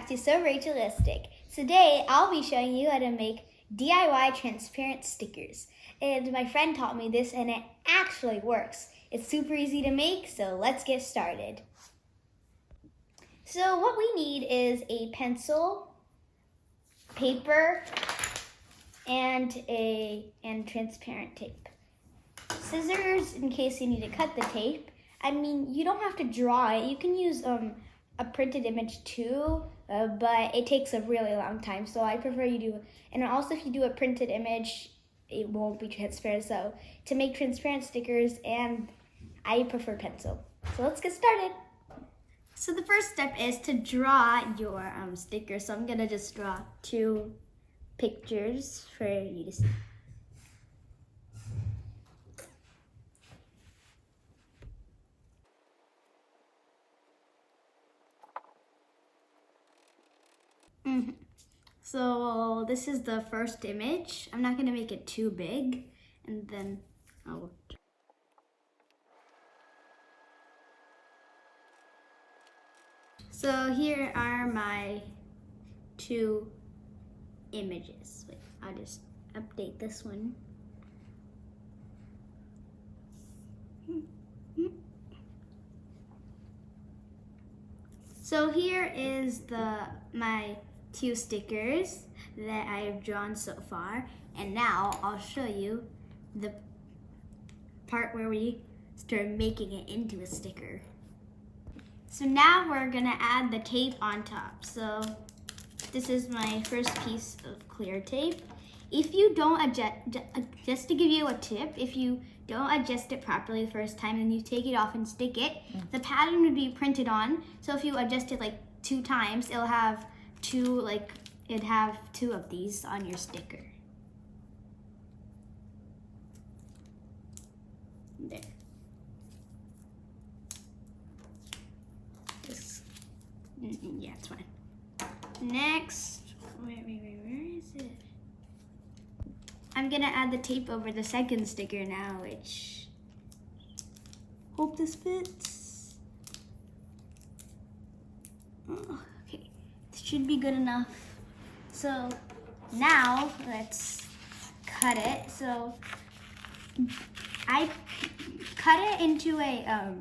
back to So Rachalistic. Today I'll be showing you how to make DIY transparent stickers. And my friend taught me this and it actually works. It's super easy to make, so let's get started. So what we need is a pencil, paper, and transparent tape. Scissors in case you need to cut the tape. I mean, you don't have to draw it. You can use a printed image too, but it takes a really long time. So I prefer you do, and also if you do a printed image, it won't be transparent. So to make transparent stickers, and I prefer pencil. So let's get started. So the first step is to draw your sticker. So I'm gonna just draw 2 pictures for you to see. So this is the first image. I'm not gonna make it too big, and then I'll. So here are my 2 images. Wait, I'll just update this one. So here is my 2 stickers that I have drawn so far, and now I'll show you the part where we start making it into a sticker. So now we're gonna add the tape on top. So this is my first piece of clear tape. If you don't adjust, just to give you a tip, if you don't adjust it properly the first time and you take it off and stick it, the pattern would be printed on. So if you adjust it like 2 times, it'll have 2 of these on your sticker. There. Yeah, it's fine. Next, where is it? I'm gonna add the tape over the second sticker now, which, hope this fits. Oh, okay, this should be good enough. So now let's cut it. So I cut it into a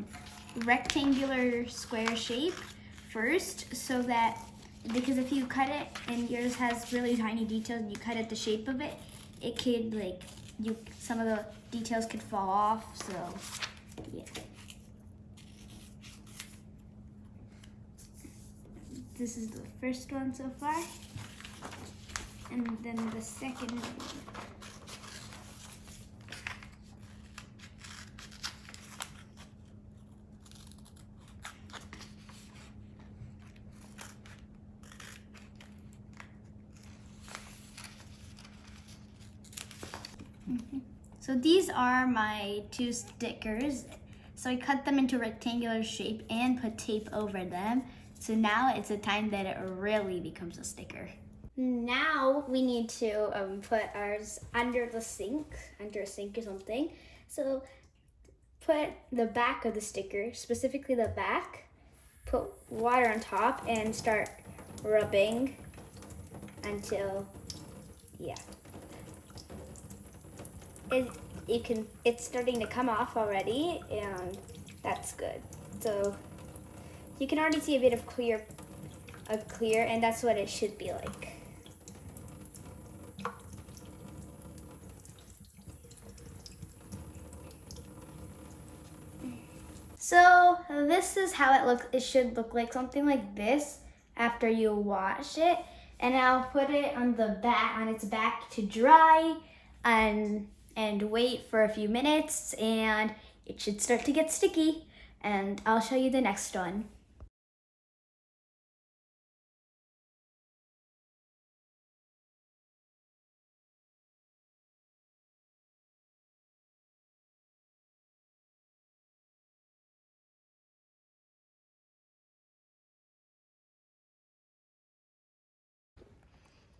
rectangular square shape first, so that, because if you cut it and yours has really tiny details and you cut it the shape of it, it could some of the details could fall off, so yeah. This is the first one so far, and then the second one. So these are my 2 stickers. So I cut them into rectangular shape and put tape over them. So now it's the time that it really becomes a sticker. Now we need to put ours under a sink or something. So put the back of the sticker, specifically the back, put water on top and start rubbing until, yeah. It's starting to come off already, and that's good. So you can already see a bit of clear, and that's what it should be like. So this is how it looks. It should look like something like this after you wash it, and I'll put it on its back to dry, and wait for a few minutes, and it should start to get sticky, and I'll show you the next one.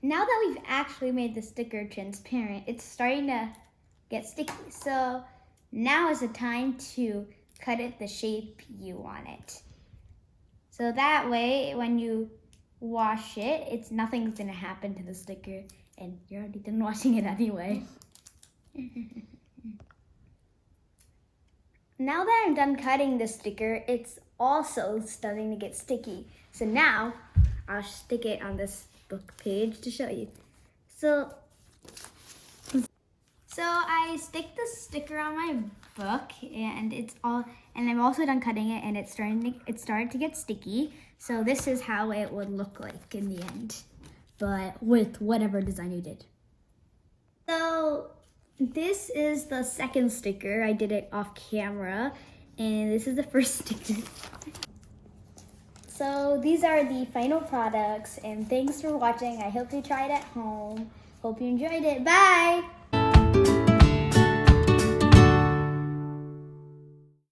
Now that we've actually made the sticker transparent, it's starting to get sticky. So now is the time to cut it the shape you want it. So that way, when you wash it, nothing's gonna happen to the sticker, and you're already done washing it anyway. Now that I'm done cutting the sticker, it's also starting to get sticky. So now I'll stick it on this book page to show you. So I stick the sticker on my book, and I'm also done cutting it, and it started to get sticky. So this is how it would look like in the end, but with whatever design you did. So this is the second sticker. I did it off camera, and this is the first sticker. So these are the final products, and thanks for watching. I hope you tried at home. Hope you enjoyed it. Bye!